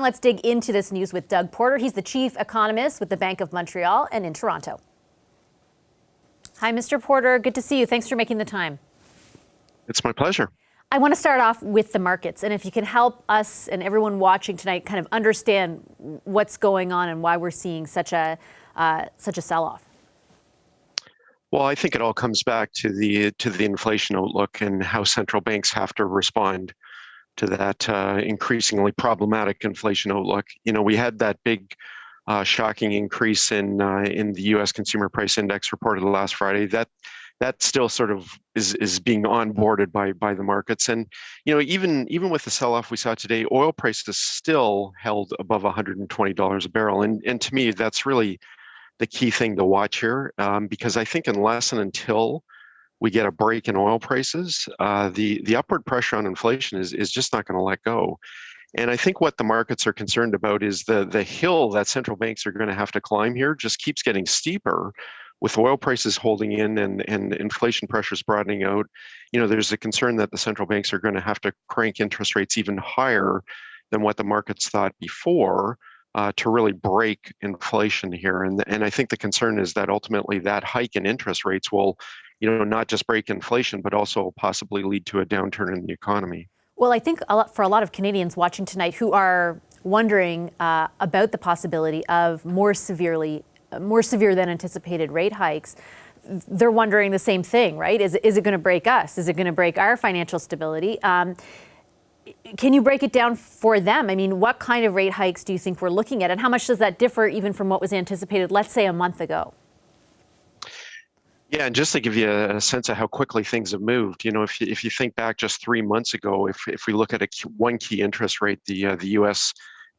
Let's dig into this news with Doug Porter. He's the chief economist with the Bank of Montreal and in Toronto. Hi, Mr. Porter. Good to see you. Thanks for making the time. It's my pleasure. I want to start off with the markets, and if you can help us and everyone watching tonight kind of understand what's going on and why we're seeing such a sell-off. Well, I think it all comes back to the inflation outlook and how central banks have to respond to that increasingly problematic inflation outlook. You know, we had that big, shocking increase in the U.S. Consumer Price Index reported last Friday. That still sort of is being onboarded by the markets. And you know, even with the sell-off we saw today, oil prices still held above $120 a barrel. And to me, that's really the key thing to watch here, because I think unless and until we get a break in oil prices, the upward pressure on inflation is just not going to let go. And I think what the markets are concerned about is the hill that central banks are going to have to climb here just keeps getting steeper with oil prices holding in and inflation pressures broadening out. You know, there's a concern that the central banks are going to have to crank interest rates even higher than what the markets thought before to really break inflation here. And I think the concern is that ultimately that hike in interest rates will, you know, not just break inflation, but also possibly lead to a downturn in the economy. Well, I think for a lot of Canadians watching tonight who are wondering about the possibility of more severe than anticipated rate hikes, they're wondering the same thing, right? Is it going to break us? Is it going to break our financial stability? Can you break it down for them? I mean, what kind of rate hikes do you think we're looking at? And how much does that differ even from what was anticipated, let's say, a month ago? Yeah, and just to give you a sense of how quickly things have moved, you know, if you think back just 3 months ago, if we look at one key interest rate, the U.S.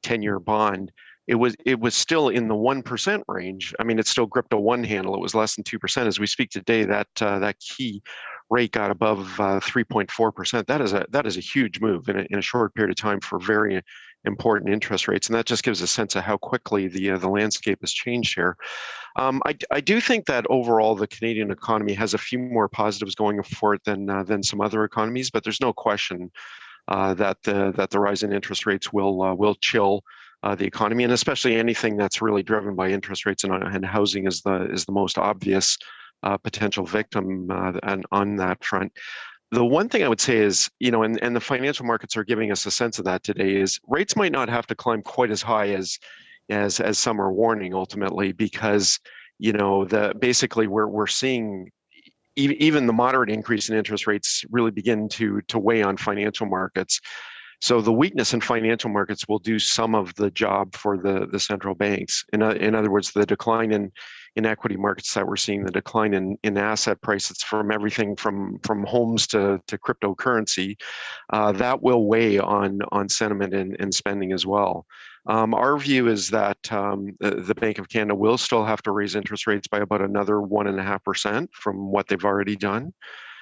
10-year bond, it was still in the 1% range. I mean, it still gripped a one handle. It was less than 2%. As we speak today, that key rate got above 3.4%. That is a huge move in a short period of time for very important interest rates, and that just gives a sense of how quickly the landscape has changed here. I do think that overall the Canadian economy has a few more positives going for it than some other economies, but there's no question that the rise in interest rates will chill the economy, and especially anything that's really driven by interest rates, and housing is the most obvious potential victim on that front. The one thing I would say is, you know, and the financial markets are giving us a sense of that today, is rates might not have to climb quite as high as some are warning ultimately, because, you know, basically we're seeing even the moderate increase in interest rates really begin to weigh on financial markets. So the weakness in financial markets will do some of the job for the central banks. In other words, the decline in equity markets that we're seeing, the decline in asset prices from everything from homes to cryptocurrency, that will weigh on sentiment and spending as well. Our view is that the Bank of Canada will still have to raise interest rates by about another 1.5% from what they've already done.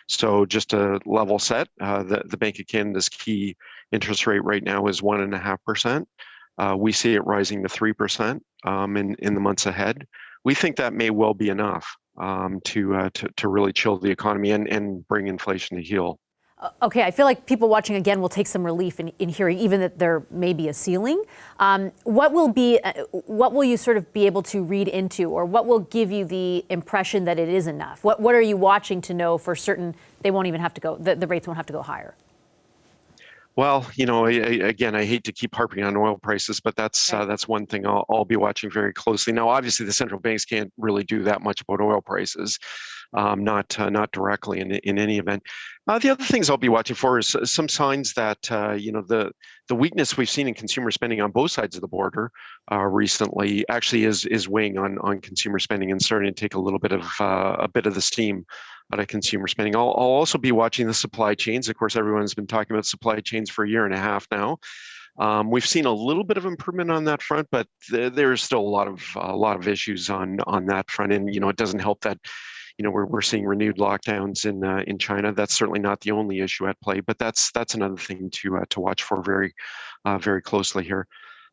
So just to level set, the Bank of Canada's key interest rate right now is 1.5%. We see it rising to 3% in the months ahead. We think that may well be enough to really chill the economy and bring inflation to heel. Okay, I feel like people watching again will take some relief in hearing even that there may be a ceiling. What will you sort of be able to read into, or what will give you the impression that it is enough? What are you watching to know for certain they won't even have to go, the rates won't have to go higher? Well, you know, again, I hate to keep harping on oil prices, but that's one thing I'll be watching very closely. Now, obviously, the central banks can't really do that much about oil prices, not directly in any event. The other things I'll be watching for is some signs that you know, the weakness we've seen in consumer spending on both sides of the border recently actually is weighing on consumer spending and starting to take a little bit of the steam out of consumer spending. I'll also be watching the supply chains. Of course, everyone's been talking about supply chains for a year and a half now. We've seen a little bit of improvement on that front, but there's still a lot of issues on that front. And you know, it doesn't help that, you know, we're seeing renewed lockdowns in China. That's certainly not the only issue at play, but that's another thing to watch for very closely here.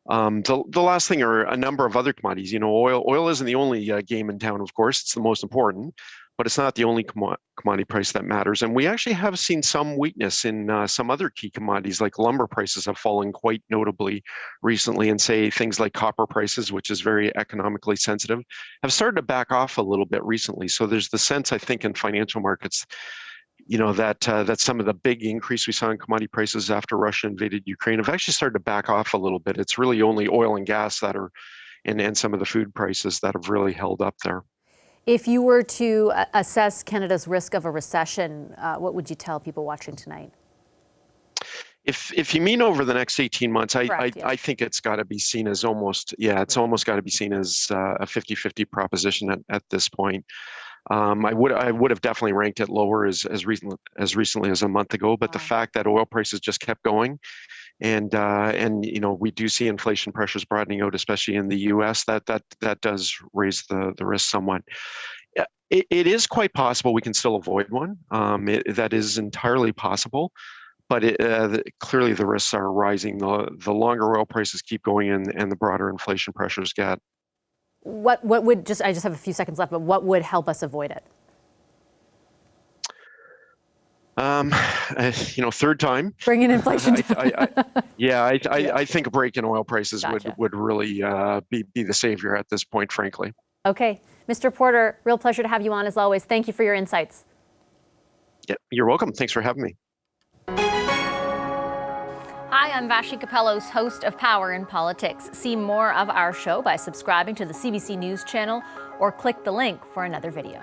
The last thing are a number of other commodities. You know, oil isn't the only game in town, of course. It's the most important. but it's not the only commodity price that matters. And we actually have seen some weakness in some other key commodities, like lumber prices have fallen quite notably recently, and say things like copper prices, which is very economically sensitive, have started to back off a little bit recently. So there's the sense, I think, in financial markets, that some of the big increase we saw in commodity prices after Russia invaded Ukraine have actually started to back off a little bit. It's really only oil and gas that are, and some of the food prices that have really held up there. If you were to assess Canada's risk of a recession, what would you tell people watching tonight? If you mean over the next 18 months, Correct, yes. I think it's got to be seen as almost got to be seen as a 50-50 proposition at this point. I would have definitely ranked it lower as recently as a month ago, but the fact that oil prices just kept going, and we do see inflation pressures broadening out, especially in the U.S. That does raise the risk somewhat. It is quite possible we can still avoid one. That is entirely possible, but clearly the risks are rising. The longer oil prices keep going and the broader inflation pressures get. What would I just have a few seconds left, but what would help us avoid it? Third time. Bring in inflation. I think a break in oil prices Gotcha. would really be the savior at this point, frankly. Okay. Mr. Porter, real pleasure to have you on as always. Thank you for your insights. Yeah, you're welcome. Thanks for having me. Hi, I'm Vashi Capellos, host of Power in Politics. See more of our show by subscribing to the CBC News channel or click the link for another video.